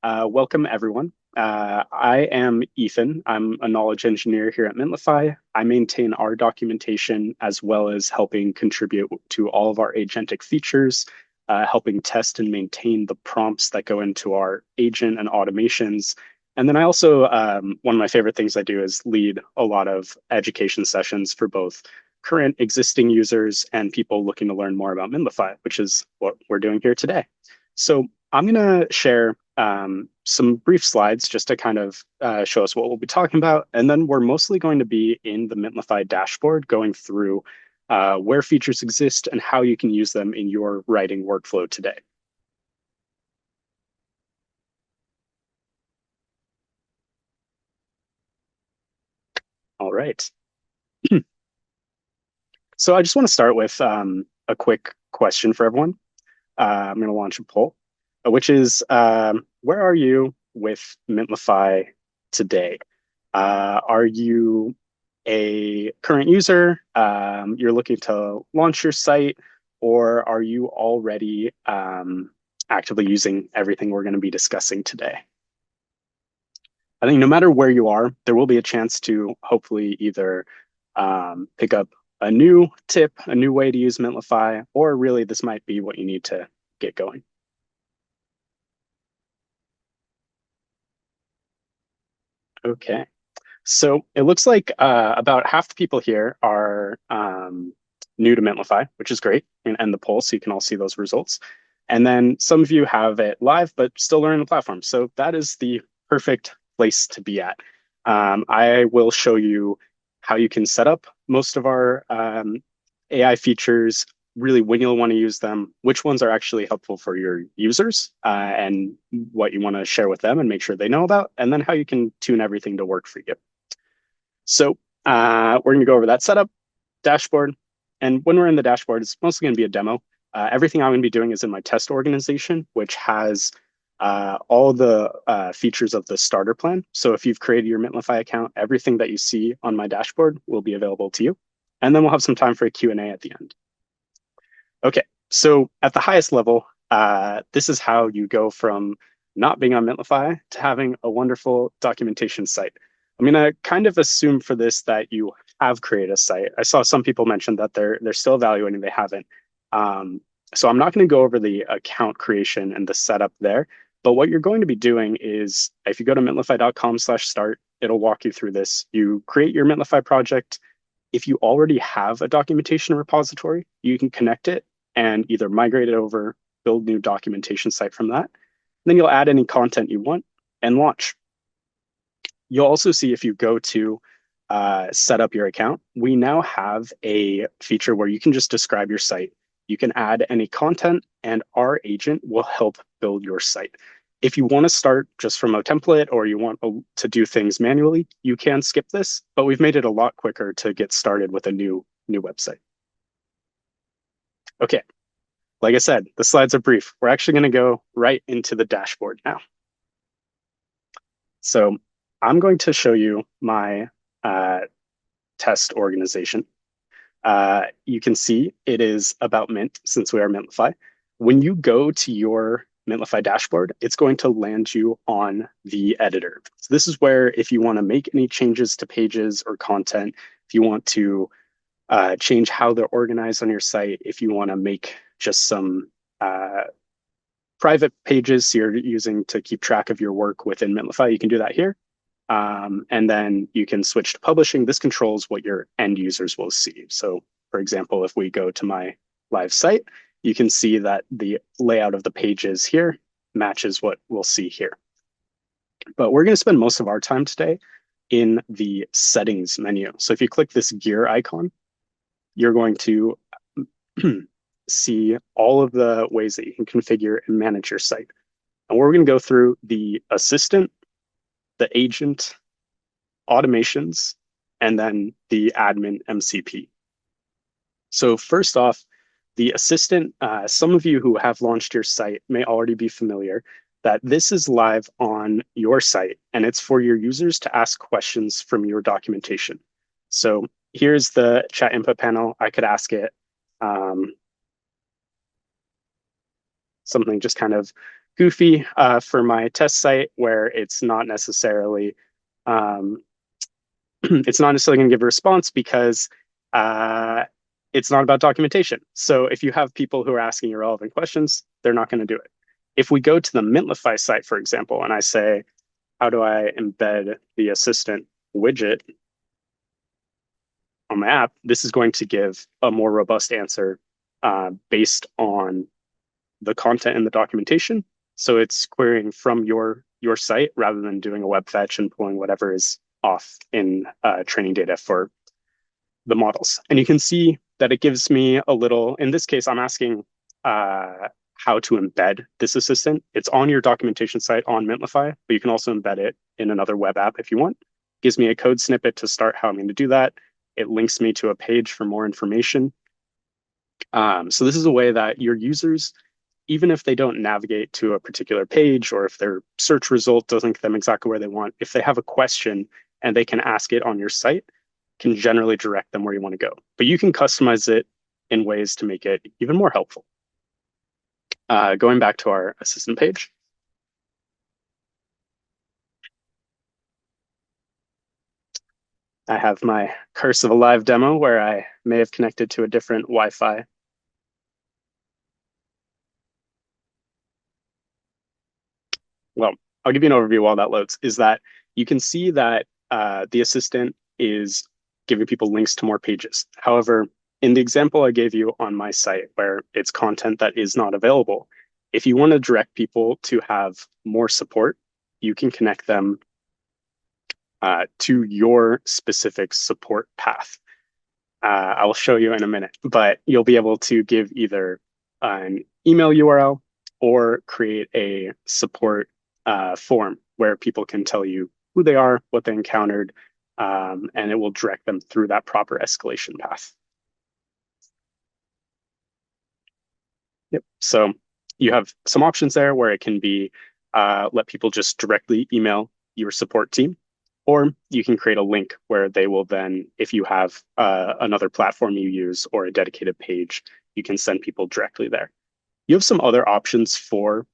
Welcome, everyone. I am Ethan. I'm a knowledge engineer here at Mintlify. I maintain our documentation as well as helping contribute to all of our agentic features, helping test and maintain the prompts that go into our agent and automations. And then I also, one of my favorite things I do is lead a lot of education sessions for both current existing users and people looking to learn more about Mintlify, which is what we're doing here today. So I'm going to share some brief slides just to kind of show us what we'll be talking about. And then we're mostly going to be in the Mintlify dashboard going through where features exist and how you can use them in your writing workflow today. All right. So I just want to start with a quick question for everyone. I'm going to launch a poll, which is where are you with Mintlify today? Are you a current user? You're looking to launch your site, or are you already actively using everything we're going to be discussing today? I think no matter where you are, there will be a chance to hopefully either pick up a new tip, a new way to use Mintlify, or really this might be what you need to get going. Okay. So it looks like about half the people here are new to Mintlify, which is great, and end the poll so you can all see those results. And then some of you have it live, but still learning the platform. So that is the perfect place to be at. I will show you how you can set up most of our AI features, really when you'll want to use them, which ones are actually helpful for your users, and what you want to share with them and make sure they know about, and then how you can tune everything to work for you. So we're going to go over that setup, dashboard. And when we're in the dashboard, it's mostly going to be a demo. Everything I'm going to be doing is in my test organization, which has all the features of the starter plan. So if you've created your Mintlify account, everything that you see on my dashboard will be available to you. And then we'll have some time for a Q&A at the end. Okay, so at the highest level, this is how you go from not being on Mintlify to having a wonderful documentation site. I'm going to kind of assume for this that you have created a site. I saw some people mention that they're still evaluating, they haven't. So I'm not going to go over the account creation and the setup there. But what you're going to be doing is if you go to mintlify.com/start, it'll walk you through this. You create your Mintlify project. If you already have a documentation repository, you can connect it and either migrate it over, build new documentation site from that. Then you'll add any content you want and launch. You'll also see if you go to set up your account, we now have a feature where you can just describe your site. You can add any content and our agent will help build your site. If you want to start just from a template or you want to do things manually, you can skip this, but we've made it a lot quicker to get started with a new website. Okay, like I said, the slides are brief. We're actually going to go right into the dashboard now. So I'm going to show you my test organization. You can see it is about Mint since we are Mintlify. When you go to your Mintlify dashboard, it's going to land you on the editor. So this is where if you want to make any changes to pages or content, if you want to change how they're organized on your site, if you want to make just some private pages you're using to keep track of your work within Mintlify, you can do that here. And then you can switch to publishing. This controls what your end users will see. So for example, if we go to my live site, you can see that the layout of the pages here matches what we'll see here. But we're going to spend most of our time today in the settings menu. So if you click this gear icon, you're going to see all of the ways that you can configure and manage your site. And we're going to go through the assistant, the agent, automations, and then the admin MCP. So first off, the assistant, some of you who have launched your site may already be familiar that this is live on your site and it's for your users to ask questions from your documentation. So here's the chat input panel. I could ask it something just kind of goofy for my test site where um, it's not necessarily going to give a response because uh, it's not about documentation. So if you have people who are asking irrelevant questions, they're not going to do it. If we go to the Mintlify site, for example, and I say, how do I embed the assistant widget on my app? This is going to give a more robust answer based on the content in the documentation. So it's querying from your site rather than doing a web fetch and pulling whatever is off in training data for the models. And you can see that it gives me a little, in this case, I'm asking how to embed this assistant. It's on your documentation site on Mintlify, but you can also embed it in another web app if you want. It gives me a code snippet to start how I'm going to do that. It links me to a page for more information. So this is a way that your users, even if they don't navigate to a particular page or if their search result doesn't get them exactly where they want, if they have a question and they can ask it on your site, can generally direct them where you want to go. But you can customize it in ways to make it even more helpful. Going back to our assistant page. I have my curse of a live demo where I may have connected to a different Wi-Fi. Well, I'll give you an overview while that loads, is that you can see that the assistant is giving people links to more pages. However, in the example I gave you on my site where it's content that is not available, if you want to direct people to have more support, you can connect them to your specific support path. I will show you in a minute, but you'll be able to give either an email URL or create a support form where people can tell you who they are, what they encountered, and it will direct them through that proper escalation path. Yep. So you have some options there where it can be let people just directly email your support team, or you can create a link where they will then, if you have another platform you use or a dedicated page, you can send people directly there. You have some other options for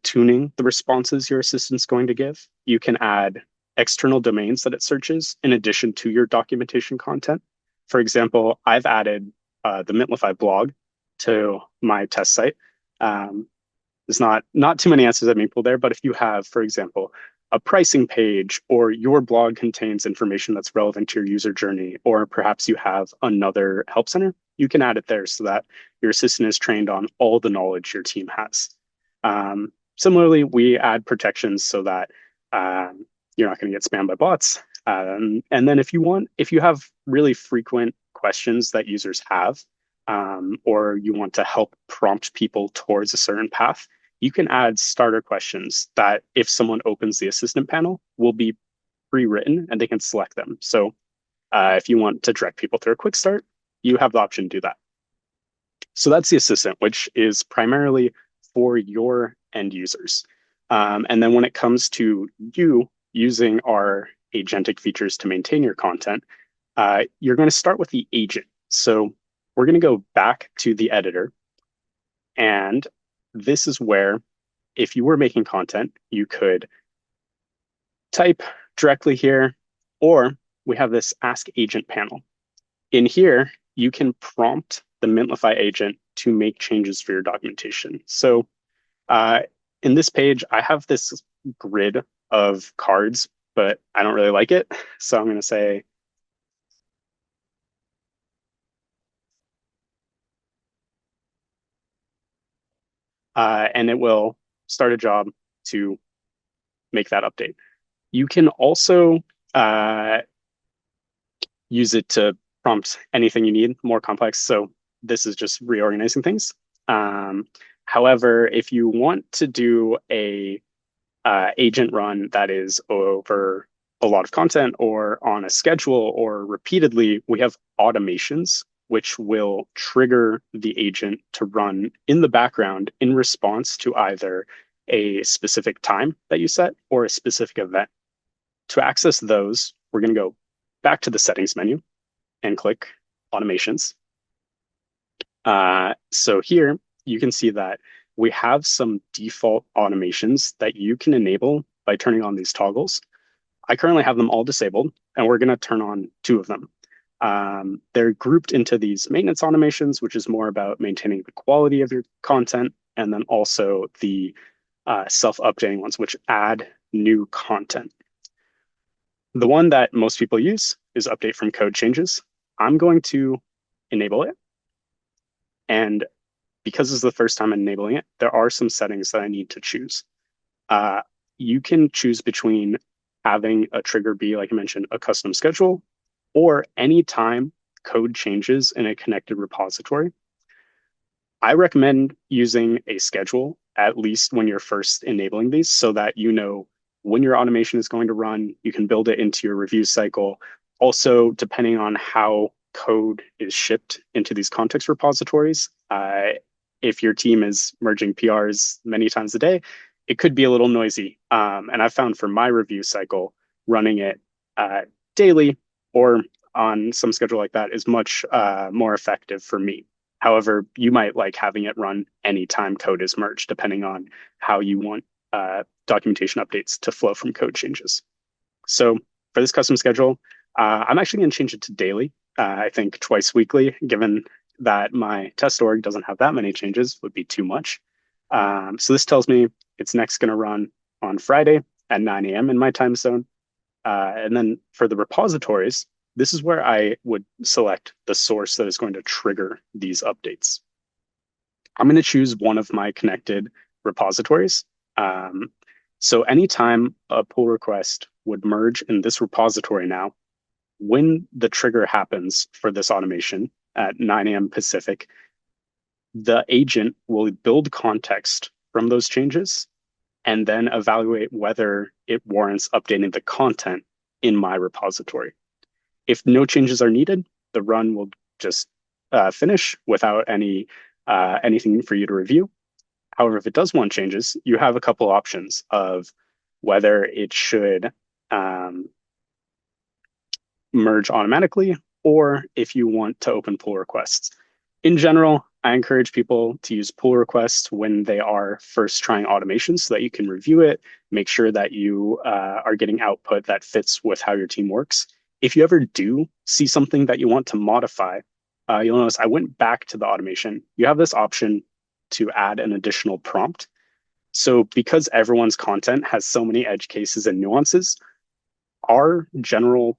tuning the responses your assistant's going to give. You can add external domains that it searches in addition to your documentation content. For example, I've added the Mintlify blog to my test site. There's not too many answers that may pull there, but if you have, for example, a pricing page or your blog contains information that's relevant to your user journey, or perhaps you have another help center, you can add it there so that your assistant is trained on all the knowledge your team has. Similarly, we add protections so that you're not going to get spammed by bots. And then if you have really frequent questions that users have, or you want to help prompt people towards a certain path, you can add starter questions that if someone opens the assistant panel will be pre-written and they can select them. So if you want to direct people through a quick start, you have the option to do that. So that's the assistant, which is primarily for your end users. And then when it comes to you using our agentic features to maintain your content, you're going to start with the agent. So we're going to go back to the editor. And this is where, if you were making content, you could type directly here, or we have this Ask Agent panel. In here, you can prompt the Mintlify agent to make changes for your documentation. So in this page, I have this grid of cards, but I don't really like it. So I'm going to say, and it will start a job to make that update. You can also use it to prompt anything you need, more complex. So this is just reorganizing things. However, if you want to do a agent run that is over a lot of content or on a schedule or repeatedly, we have automations which will trigger the agent to run in the background in response to either a specific time that you set or a specific event. To access those, we're going to go back to the settings menu and click automations. So here you can see that we have some default automations that you can enable by turning on these toggles. I currently have them all disabled, and we're going to turn on two of them. They're grouped into these maintenance automations, which is more about maintaining the quality of your content, and then also the self-updating ones, which add new content. The one that most people use is update from code changes. I'm going to enable it. And because this is the first time enabling it, there are some settings that I need to choose. Uh, you can choose between having a trigger be, like I mentioned, a custom schedule, or anytime code changes in a connected repository. I recommend using a schedule, at least when you're first enabling these, so that you know when your automation is going to run. You can build it into your review cycle. Also, depending on how code is shipped into these context repositories, if your team is merging PRs many times a day, it could be a little noisy. And I've found for my review cycle, running it daily or on some schedule like that is much more effective for me. However, you might like having it run anytime code is merged, depending on how you want documentation updates to flow from code changes. So for this custom schedule, I'm actually going to change it to daily. I think twice weekly, given that my test org doesn't have that many changes, would be too much. So this tells me it's next going to run on Friday at 9 a.m. in my time zone. And then for the repositories, this is where I would select the source that is going to trigger these updates. I'm going to choose one of my connected repositories. So anytime a pull request would merge in this repository now, when the trigger happens for this automation at 9 a.m. Pacific, the agent will build context from those changes and then evaluate whether it warrants updating the content in my repository. If no changes are needed, the run will just finish without anything for you to review. However, if it does want changes, you have a couple options of whether it should merge automatically or if you want to open pull requests. In general, I encourage people to use pull requests when they are first trying automation so that you can review it, make sure that you are getting output that fits with how your team works. If you ever do see something that you want to modify, you'll notice I went back to the automation. You have this option to add an additional prompt. So because everyone's content has so many edge cases and nuances, our general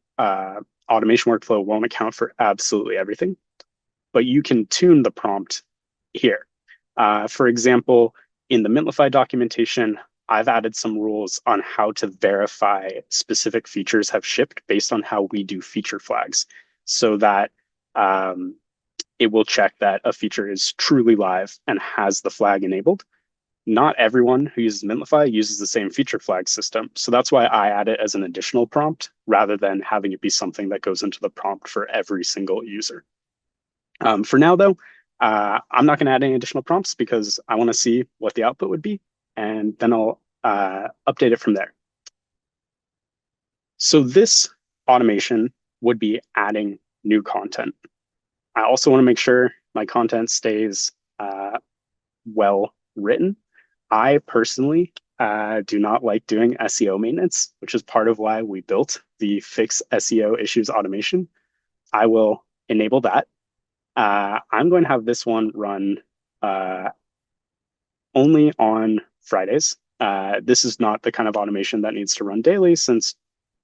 automation workflow won't account for absolutely everything, but you can tune the prompt here. For example, in the Mintlify documentation, I've added some rules on how to verify specific features have shipped based on how we do feature flags, so that it will check that a feature is truly live and has the flag enabled. Not everyone who uses Mintlify uses the same feature flag system. So that's why I add it as an additional prompt rather than having it be something that goes into the prompt for every single user. For now, though, I'm not going to add any additional prompts because I want to see what the output would be, and then I'll update it from there. So this automation would be adding new content. I also want to make sure my content stays well written. I personally do not like doing SEO maintenance, which is part of why we built the fix SEO issues automation. I will enable that. I'm going to have this one run only on Fridays. This is not the kind of automation that needs to run daily, since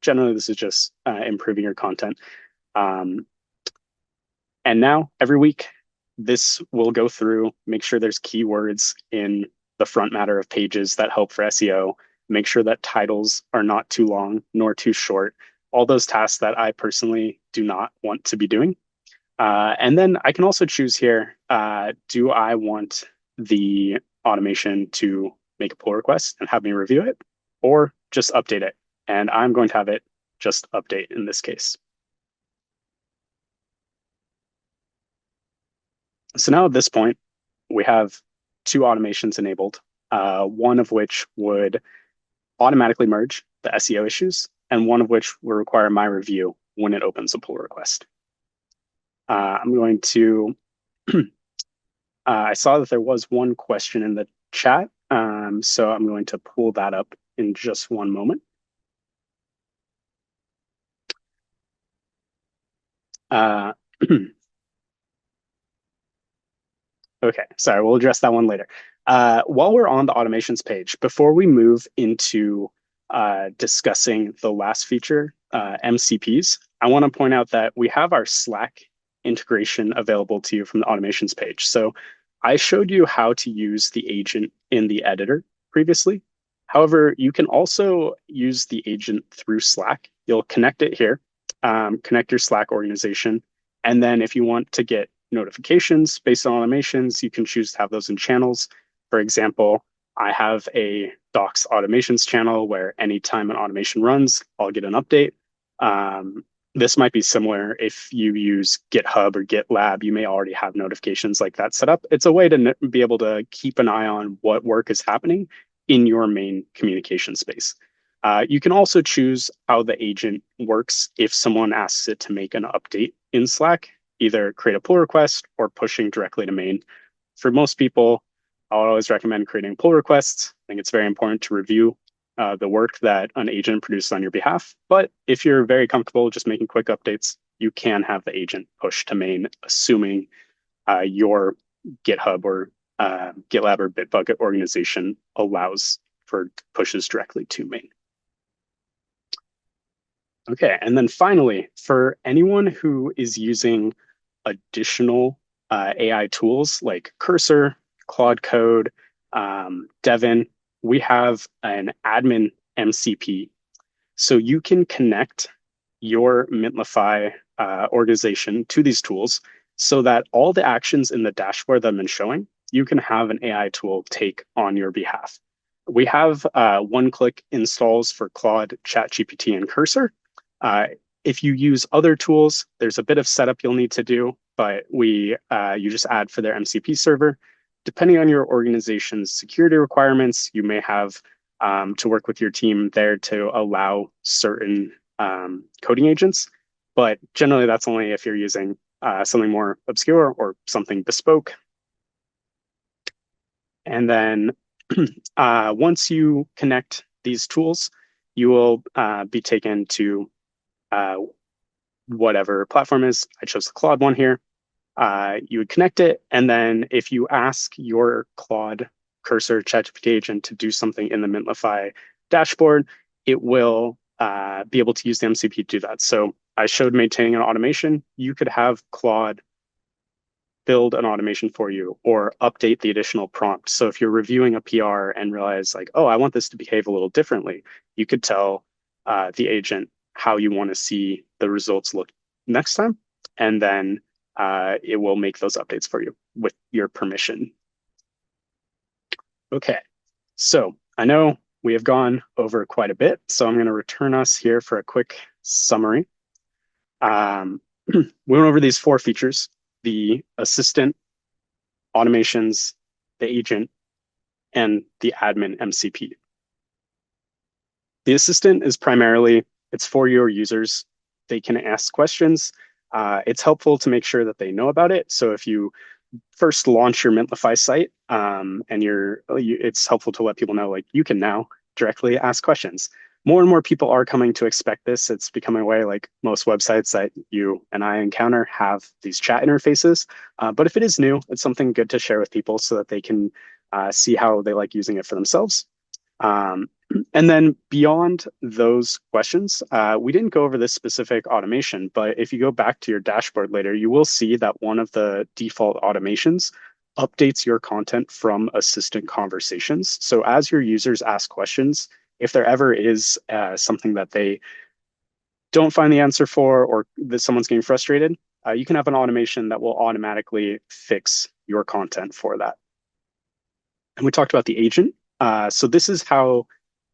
generally this is just improving your content. And now every week, this will go through, make sure there's keywords in the front matter of pages that help for SEO, make sure that titles are not too long nor too short, all those tasks that I personally do not want to be doing. And then I can also choose here, do I want the automation to make a pull request and have me review it, or just update it? And I'm going to have it just update in this case. So now at this point, we have two automations enabled, one of which would automatically merge the SEO issues, and one of which will require my review when it opens a pull request. I'm going to, I saw that there was one question in the chat. So I'm going to pull that up in just one moment. Uh, Okay, sorry, we'll address that one later. While we're on the automations page, before we move into discussing the last feature, MCPs, I want to point out that we have our Slack integration available to you from the automations page. So I showed you how to use the agent in the editor previously. However, you can also use the agent through Slack. You'll connect it here, connect your Slack organization, and then if you want to get notifications based on automations, you can choose to have those in channels. For example, I have a Docs automations channel where anytime an automation runs, I'll get an update. This might be similar if you use GitHub or GitLab, you may already have notifications like that set up. It's a way to be able to keep an eye on what work is happening in your main communication space. You can also choose how the agent works if someone asks it to make an update in Slack, either create a pull request or pushing directly to main. For most people, I'll always recommend creating pull requests. I think it's very important to review the work that an agent produces on your behalf. But if you're very comfortable just making quick updates, you can have the agent push to main, assuming your GitHub or GitLab or Bitbucket organization allows for pushes directly to main. Okay, and then finally, for anyone who is using additional AI tools like Cursor, Claude Code, Devin, we have an admin MCP. So you can connect your Mintlify organization to these tools so that all the actions in the dashboard that I've been showing, you can have an AI tool take on your behalf. We have one-click installs for Claude, ChatGPT, and Cursor. Uh, if you use other tools, there's a bit of setup you'll need to do, but you just add for their MCP server. Depending on your organization's security requirements, you may have to work with your team there to allow certain coding agents. But generally, that's only if you're using something more obscure or something bespoke. And then once you connect these tools, you will be taken to uh, whatever platform is. I chose the Claude one here. You would connect it, and then if you ask your Claude Cursor ChatGPT agent to do something in the Mintlify dashboard, it will be able to use the MCP to do that. So I showed maintaining an automation. You could have Claude build an automation for you or update the additional prompt. So if you're reviewing a PR and realize like, oh, I want this to behave a little differently, you could tell the agent how you want to see the results look next time. And then it will make those updates for you with your permission. Okay, so I know we have gone over quite a bit, so I'm going to return us here for a quick summary. We went over these four features: the assistant, automations, the agent, and the admin MCP. The assistant is primarily, it's for your users. They can ask questions. It's helpful to make sure that they know about it. So if you first launch your Mintlify site, and it's helpful to let people know like you can now directly ask questions. More and more people are coming to expect this. It's becoming a way like most websites that you and I encounter have these chat interfaces. But if it is new, it's something good to share with people so that they can see how they like using it for themselves. And then beyond those questions, we didn't go over this specific automation, but if you go back to your dashboard later, you will see that one of the default automations updates your content from assistant conversations. So as your users ask questions, if there ever is something that they don't find the answer for or that someone's getting frustrated, you can have an automation that will automatically fix your content for that. And we talked about the agent. So this is how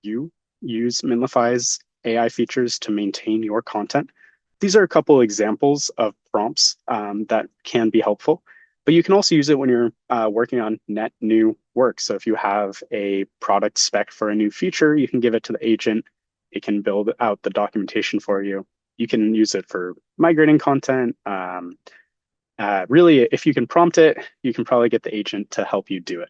you use Mintlify's AI features to maintain your content. These are a couple examples of prompts that can be helpful, but you can also use it when you're working on net new work. So if you have a product spec for a new feature, you can give it to the agent. It can build out the documentation for you. You can use it for migrating content. Really, if you can prompt it, you can probably get the agent to help you do it.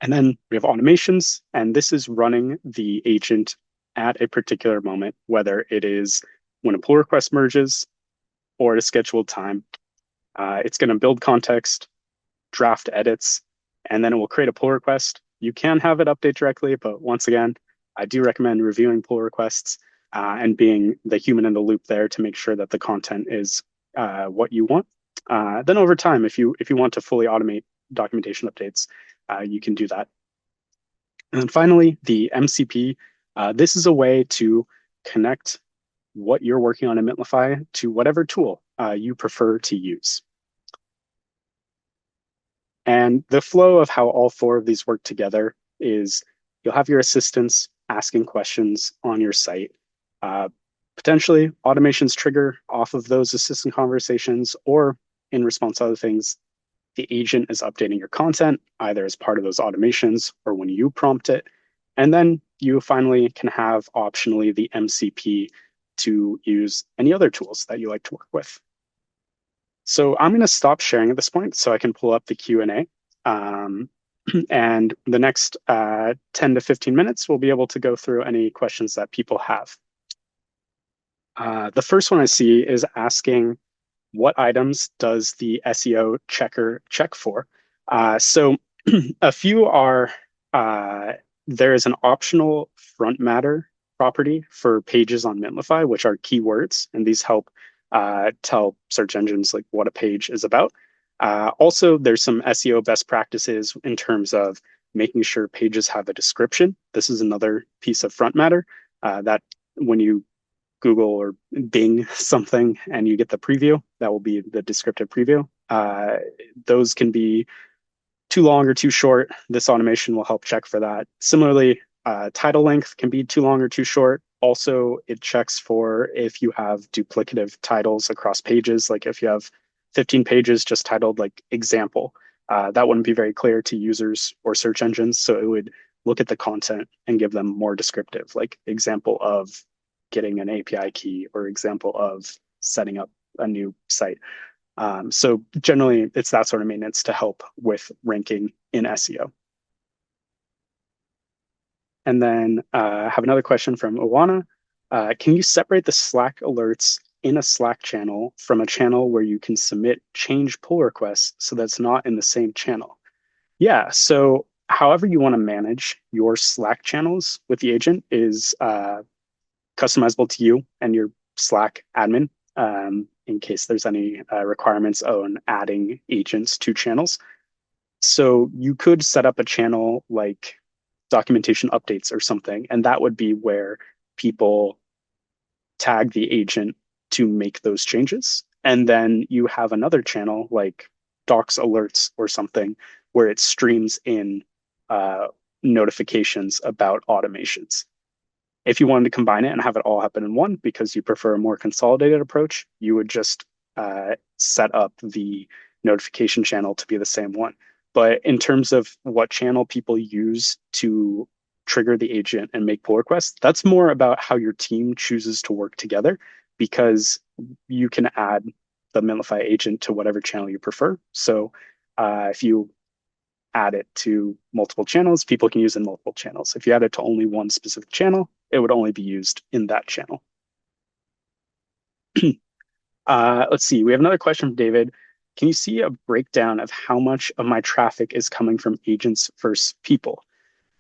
And then we have automations, and this is running the agent at a particular moment, whether it is when a pull request merges or at a scheduled time. It's going to build context, draft edits, and then it will create a pull request. You can have it update directly, but once again, I do recommend reviewing pull requests and being the human in the loop there to make sure that the content is what you want. Then over time, if you want to fully automate documentation updates, you can do that. And then finally, the MCP. This is a way to connect what you're working on in Mintlify to whatever tool you prefer to use. And the flow of how all four of these work together is you'll have your assistants asking questions on your site. Potentially, automations trigger off of those assistant conversations, or in response to other things, the agent is updating your content, either as part of those automations or when you prompt it. And then you finally can have optionally the MCP to use any other tools that you like to work with. So I'm going to stop sharing at this point so I can pull up the Q&A. And the next 10 to 15 minutes, we'll be able to go through any questions that people have. The first one I see is asking, what items does the SEO checker check for? So a few are, there is an optional front matter property for pages on Mintlify, which are keywords, and these help tell search engines like what a page is about. Also, there's some SEO best practices in terms of making sure pages have a description. This is another piece of front matter that when you Google or Bing something and you get the preview, that will be the descriptive preview. Those can be too long or too short. This automation will help check for that. Similarly, title length can be too long or too short. Also, it checks for if you have duplicative titles across pages, like if you have 15 pages just titled like example, that wouldn't be very clear to users or search engines. So it would look at the content and give them more descriptive, like example of getting an API key or example of setting up a new site. So generally, it's that sort of maintenance to help with ranking in SEO. And then I have another question from Owana. Can you separate the Slack alerts in a Slack channel from a channel where you can submit change pull requests so that's not in the same channel? Yeah, so however you want to manage your Slack channels with the agent is customizable to you and your Slack admin in case there's any requirements on adding agents to channels. So you could set up a channel like documentation updates or something, and that would be where people tag the agent to make those changes. And then you have another channel like docs alerts or something where it streams in notifications about automations. If you wanted to combine it and have it all happen in one because you prefer a more consolidated approach, you would just set up the notification channel to be the same one. But in terms of what channel people use to trigger the agent and make pull requests, that's more about how your team chooses to work together, because you can add the Mintlify agent to whatever channel you prefer. So if you add it to multiple channels, people can use it in multiple channels. If you add it to only one specific channel, it would only be used in that channel. Let's see, we have another question from David. Can you see a breakdown of how much of my traffic is coming from agents versus people?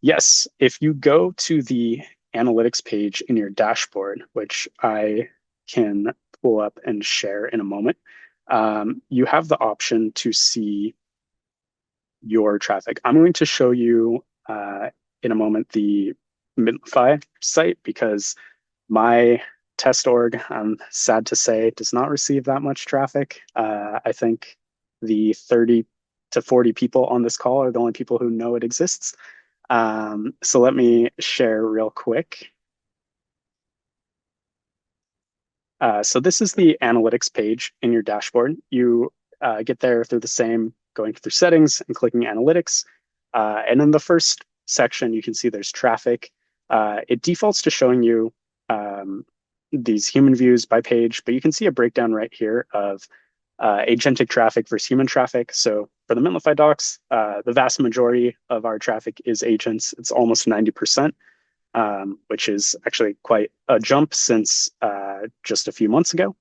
Yes, if you go to the analytics page in your dashboard, which I can pull up and share in a moment, you have the option to see your traffic. I'm going to show you in a moment the Mintlify site because my test org, I'm sad to say, does not receive that much traffic. I think the 30 to 40 people on this call are the only people who know it exists. So let me share real quick. So this is the analytics page in your dashboard. You get there through the same, going through settings and clicking analytics. And in the first section, you can see there's traffic. It defaults to showing you these human views by page, but you can see a breakdown right here of agentic traffic versus human traffic. So for the Mintlify docs, the vast majority of our traffic is agents. It's almost 90%, which is actually quite a jump since just a few months ago.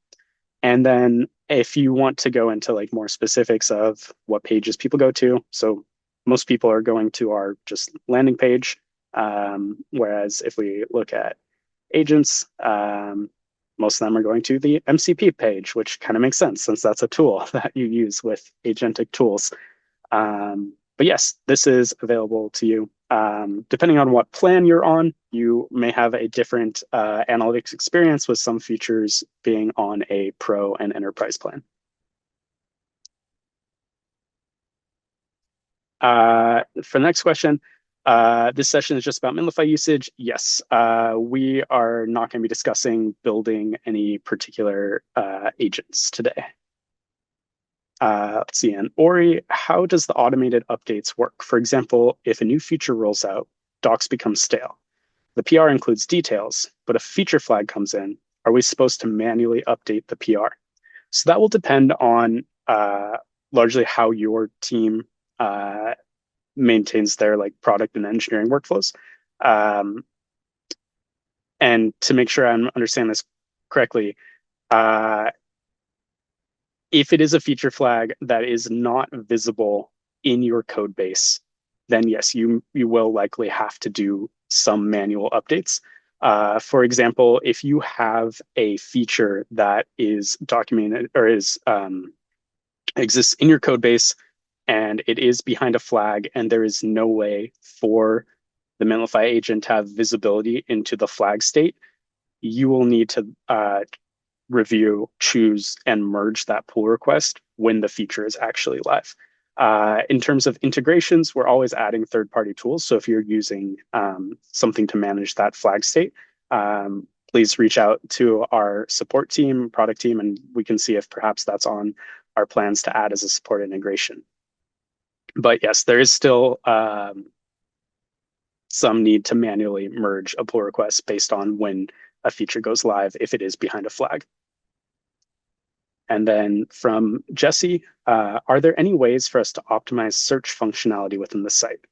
And then if you want to go into like more specifics of what pages people go to, so most people are going to our just landing page. Whereas if we look at agents, most of them are going to the MCP page, which kind of makes sense since that's a tool that you use with agentic tools. But yes, this is available to you. Depending on what plan you're on, you may have a different analytics experience with some features being on a pro and enterprise plan. For the next question, this session is just about Mintlify usage. Yes, we are not going to be discussing building any particular agents today. Let's see, and Ori, how does the automated updates work? For example, if a new feature rolls out, docs become stale. The PR includes details, but if a feature flag comes in, are we supposed to manually update the PR? So that will depend on largely how your team maintains their like product and engineering workflows. And to make sure I'm understanding this correctly, if it is a feature flag that is not visible in your code base, then yes, you will likely have to do some manual updates. For example, if you have a feature that is documented or is exists in your code base and it is behind a flag and there is no way for the Mintlify agent to have visibility into the flag state, you will need to review, choose, and merge that pull request when the feature is actually live. In terms of integrations, we're always adding third-party tools. So if you're using something to manage that flag state, please reach out to our support team, product team, and we can see if perhaps that's on our plans to add as a support integration. But yes, there is still some need to manually merge a pull request based on when a feature goes live if it is behind a flag. And then from Jesse, are there any ways for us to optimize search functionality within the site?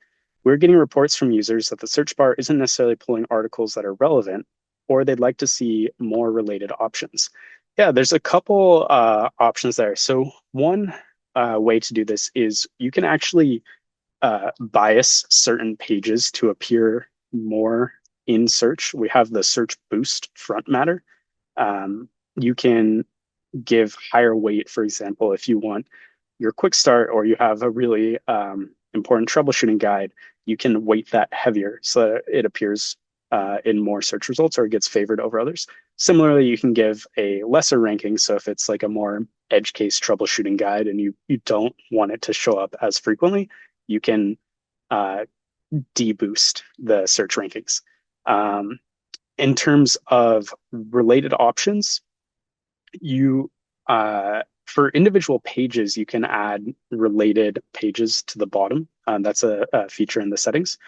We're getting reports from users that the search bar isn't necessarily pulling articles that are relevant, or they'd like to see more related options. Yeah, there's a couple options there. So one way to do this is you can actually bias certain pages to appear more in search. We have the search boost front matter. You can give higher weight, for example, if you want your quick start or you have a really important troubleshooting guide, you can weight that heavier so that it appears in more search results or it gets favored over others. Similarly, you can give a lesser ranking. So if it's like a more edge case troubleshooting guide and you don't want it to show up as frequently, you can deboost the search rankings. In terms of related options, you for individual pages, you can add related pages to the bottom. That's a feature in the settings.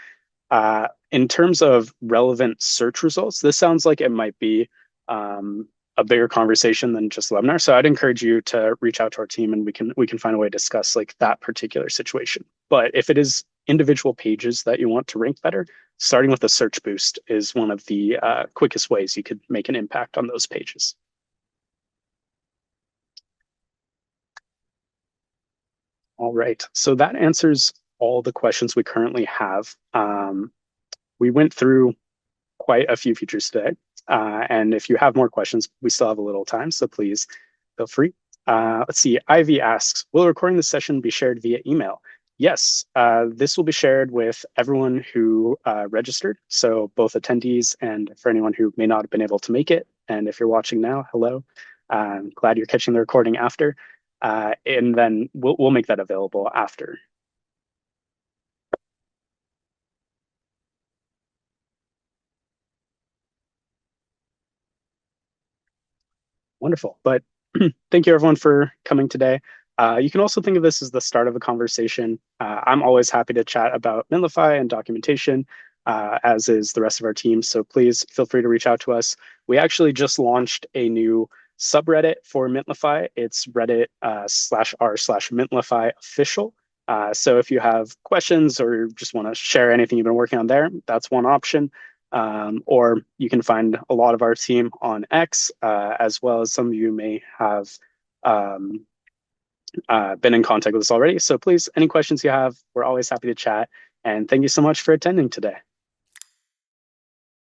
In terms of relevant search results, this sounds like it might be a bigger conversation than just the webinar. So I'd encourage you to reach out to our team and we can find a way to discuss like that particular situation. But if it is individual pages that you want to rank better, starting with a search boost is one of the quickest ways you could make an impact on those pages. All right, so that answers all the questions we currently have. We went through quite a few features today. And if you have more questions, we still have a little time, so please feel free. Let's see, Ivy asks, will recording the session be shared via email? Yes, this will be shared with everyone who registered. So both attendees and for anyone who may not have been able to make it. And if you're watching now, hello. I'm glad you're catching the recording after. And then we'll make that available after. Wonderful. But thank you everyone for coming today. You can also think of this as the start of a conversation. I'm always happy to chat about Mintlify and documentation, as is the rest of our team. So please feel free to reach out to us. We actually just launched a new subreddit for Mintlify. It's Reddit /r/Mintlify official. So if you have questions or just want to share anything you've been working on there, that's one option. Or you can find a lot of our team on X, as well as some of you may have um, been in contact with us already. So please, any questions you have, we're always happy to chat. And thank you so much for attending today.